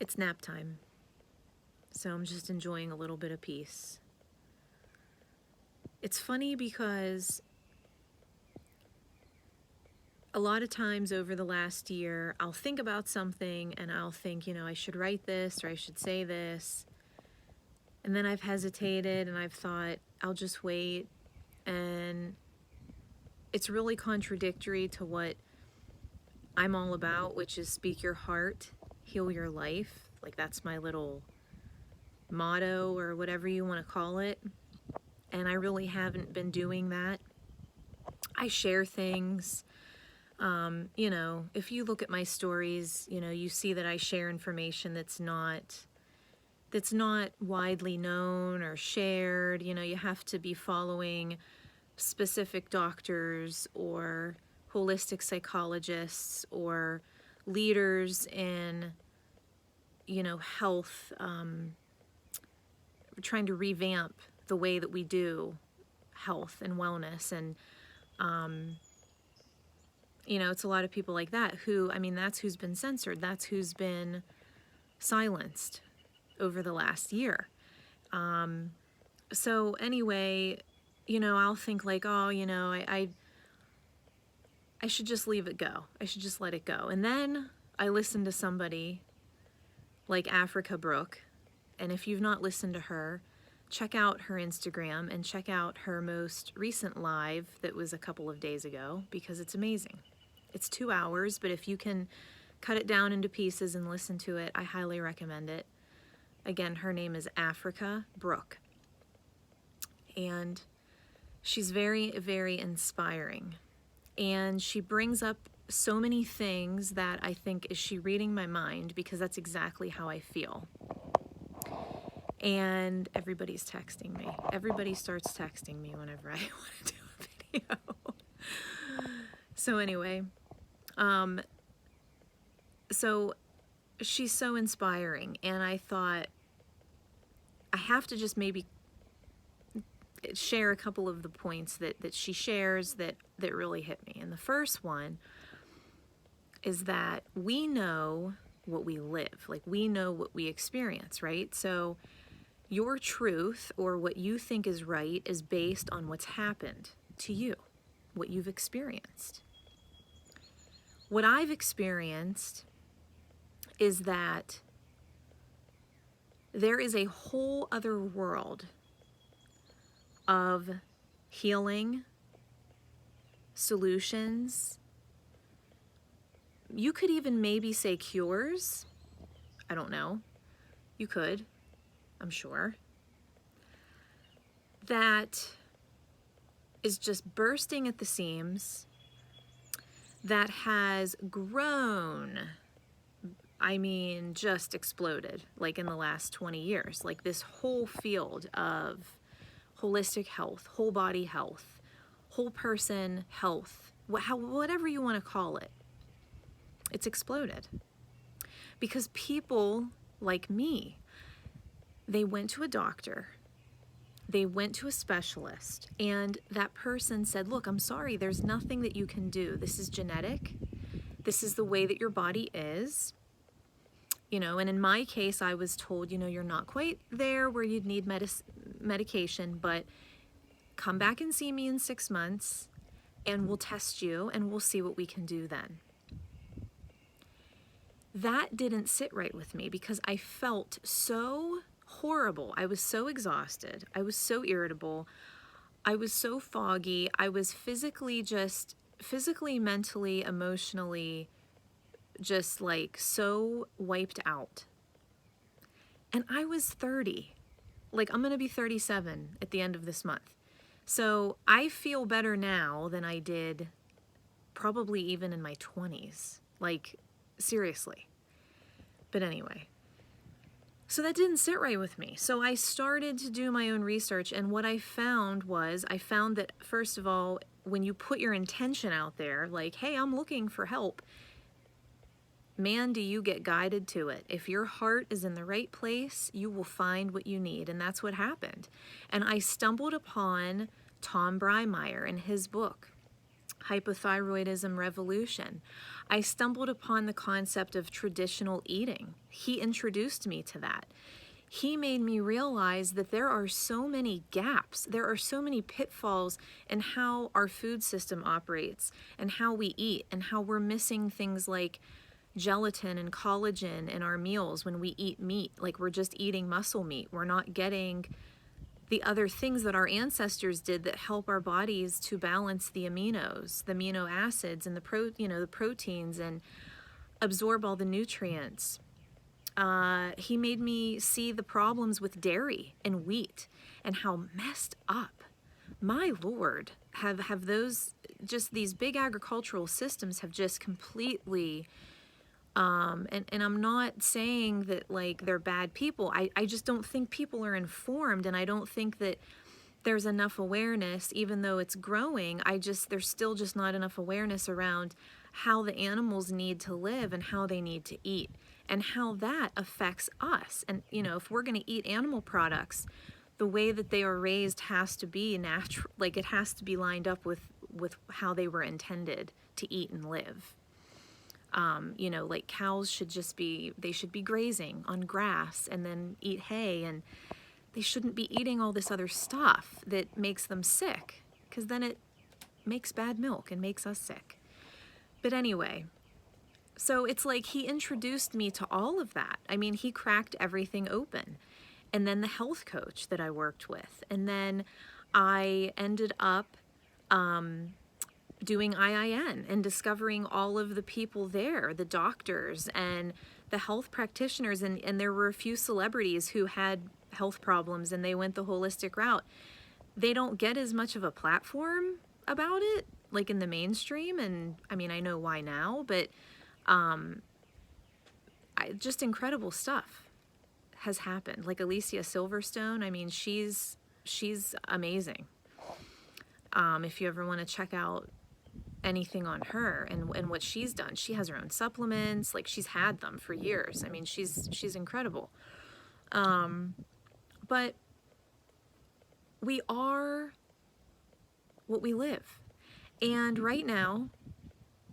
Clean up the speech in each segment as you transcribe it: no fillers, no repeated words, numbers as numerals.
It's nap time, so I'm just enjoying a little bit of peace. It's funny because a lot of times over the last year, I'll think about something and I'll think, I should write this or I should say this. And then I've hesitated and I've thought, I'll just wait. And it's really contradictory to what I'm all about, which is speak your heart, heal your life. Like that's my little motto or whatever you want to call it. And I really haven't been doing that. I share things. If you look at my stories, you see that I share information that's not widely known or shared. You have to be following specific doctors or holistic psychologists or leaders in, health, trying to revamp the way that we do health and wellness. And, it's a lot of people like that who, that's who's been censored. That's who's been silenced over the last year. So anyway, I'll think like, oh, I should just leave it go. I should just let it go. And then I listen to somebody like Africa Brooke. And if you've not listened to her, check out her Instagram and check out her most recent live that was a couple of days ago because it's amazing. It's 2 hours, but if you can cut it down into pieces and listen to it, I highly recommend it. Again, her name is Africa Brooke. And she's very, very inspiring. And she brings up so many things that I think, is she reading my mind? Because that's exactly how I feel. And everybody's texting me. Everybody starts texting me whenever I want to do a video. So anyway, so she's so inspiring. And I thought I have to just maybe share a couple of the points that she shares that really hit me. And the first one is that we know what we live. Like we know what we experience, right? So your truth or what you think is right is based on what's happened to you, what you've experienced. What I've experienced is that there is a whole other world of healing, solutions. You could even maybe say cures. I don't know. You could. I'm sure, that is just bursting at the seams, that has grown, just exploded, like in the last 20 years, like this whole field of holistic health, whole body health, whole person health, whatever you want to call it, it's exploded. Because people like me, they went to a doctor, they went to a specialist, and that person said, look, I'm sorry, there's nothing that you can do. This is genetic. This is the way that your body is. And in my case, I was told, you're not quite there where you'd need medication, but come back and see me in 6 months, and we'll test you, and we'll see what we can do then. That didn't sit right with me because I felt so horrible. I was so exhausted. I was so irritable. I was so foggy. I was physically, mentally, emotionally, just like so wiped out. And I was 30. Like I'm going to be 37 at the end of this month. So I feel better now than I did probably even in my 20s. Like seriously. But anyway. So that didn't sit right with me. So I started to do my own research, and what I found that, first of all, when you put your intention out there, like, hey, I'm looking for help, man, do you get guided to it. If your heart is in the right place, you will find what you need, and that's what happened. And I stumbled upon Tom Breimeyer in his book, hypothyroidism revolution. I stumbled upon the concept of traditional eating. He introduced me to that. He made me realize that there are so many gaps, there are so many pitfalls in how our food system operates and how we eat, and how we're missing things like gelatin and collagen in our meals when we eat meat. Like, we're just eating muscle meat. We're not getting the other things that our ancestors did that help our bodies to balance the aminos, the amino acids, and the proteins, and absorb all the nutrients. He made me see the problems with dairy and wheat and how messed up, my Lord, have those, just these big agricultural systems have just completely, and I'm not saying that like they're bad people. I just don't think people are informed, and I don't think that there's enough awareness, even though it's growing. There's still just not enough awareness around how the animals need to live and how they need to eat, and how that affects us. And, if we're going to eat animal products, the way that they are raised has to be natural, like it has to be lined up with how they were intended to eat and live. Like cows they should be grazing on grass and then eat hay, and they shouldn't be eating all this other stuff that makes them sick, because then it makes bad milk and makes us sick. But anyway, so it's like he introduced me to all of that. I mean, he cracked everything open. And then the health coach that I worked with. And then I ended up doing IIN and discovering all of the people there, the doctors and the health practitioners. And there were a few celebrities who had health problems and they went the holistic route. They don't get as much of a platform about it, like in the mainstream. And I mean, I know why now, but just incredible stuff has happened. Like Alicia Silverstone, I mean, she's amazing. If you ever want to check out anything on her and what she's done, she has her own supplements. Like, she's had them for years. I mean, she's incredible. But we are what we live. And right now,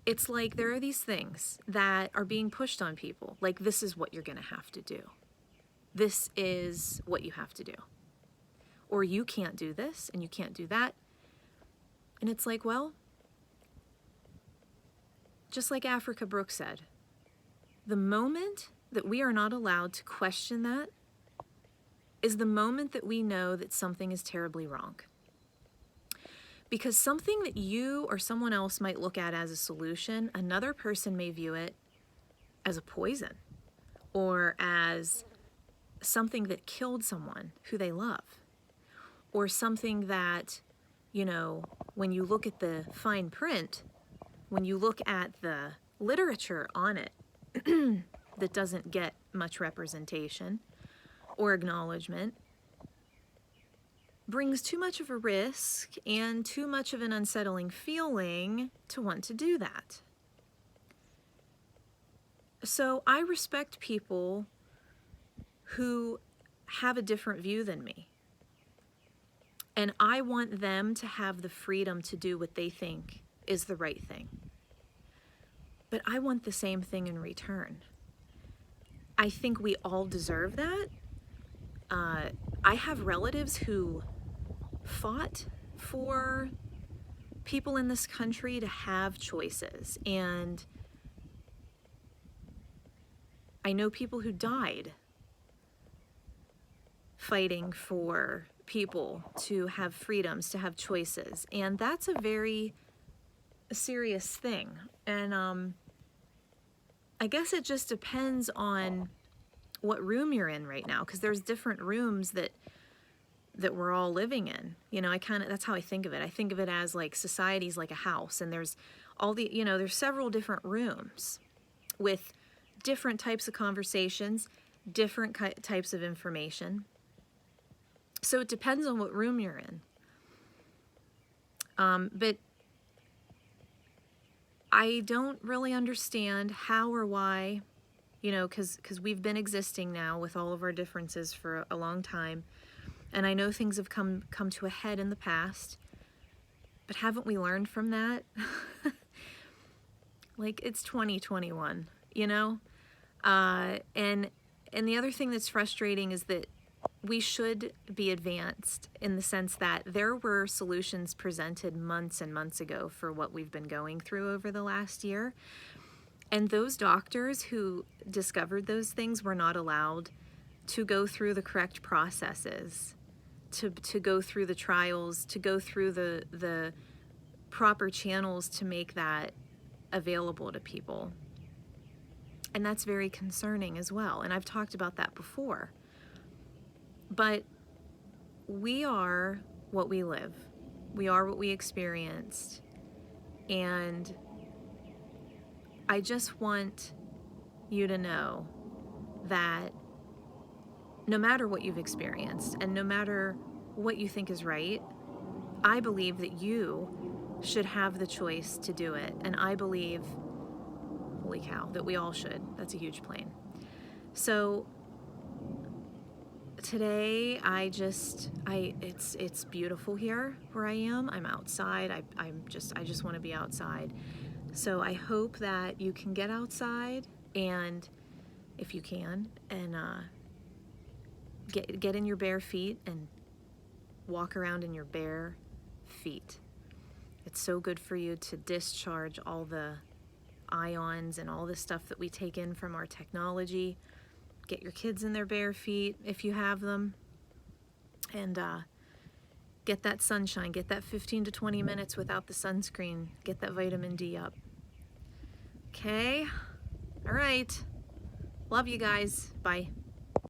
it's like there are these things that are being pushed on people. Like, this is what you're going to have to do. This is what you have to do. Or you can't do this and you can't do that. And it's like, well, just like Africa Brooke said, the moment that we are not allowed to question that is the moment that we know that something is terribly wrong. Because something that you or someone else might look at as a solution, another person may view it as a poison or as something that killed someone who they love, or something that, when you look at the fine print, when you look at the literature on it, that doesn't get much representation or acknowledgement, brings too much of a risk and too much of an unsettling feeling to want to do that. So I respect people who have a different view than me. And I want them to have the freedom to do what they think is the right thing. But I want the same thing in return. I think we all deserve that. I have relatives who fought for people in this country to have choices. And I know people who died fighting for people to have freedoms, to have choices. And that's a very serious thing. And I guess it just depends on what room you're in right now, because there's different rooms that we're all living in. That's how I think of it. I think of it as like society's like a house, and there's all the, there's several different rooms with different types of conversations, different types of information. So it depends on what room you're in. But I don't really understand how or why, because we've been existing now with all of our differences for a long time. And I know things have come to a head in the past. But haven't we learned from that? Like, it's 2021, you know? And the other thing that's frustrating is that we should be advanced in the sense that there were solutions presented months and months ago for what we've been going through over the last year. And those doctors who discovered those things were not allowed to go through the correct processes, to go through the trials, to go through the proper channels to make that available to people. And that's very concerning as well. And I've talked about that before. But we are what we live. We are what we experienced. And I just want you to know that no matter what you've experienced and no matter what you think is right, I believe that you should have the choice to do it. And I believe, holy cow, that we all should. That's a huge plane. So today it's beautiful here where I am. I'm outside. I just want to be outside. So I hope that you can get outside, and if you can, and get in your bare feet and walk around in your bare feet. It's so good for you to discharge all the ions and all the stuff that we take in from our technology. Get your kids in their bare feet if you have them, and get that sunshine, get that 15 to 20 minutes without the sunscreen, get that vitamin D up. Okay? All right. Love you guys. Bye.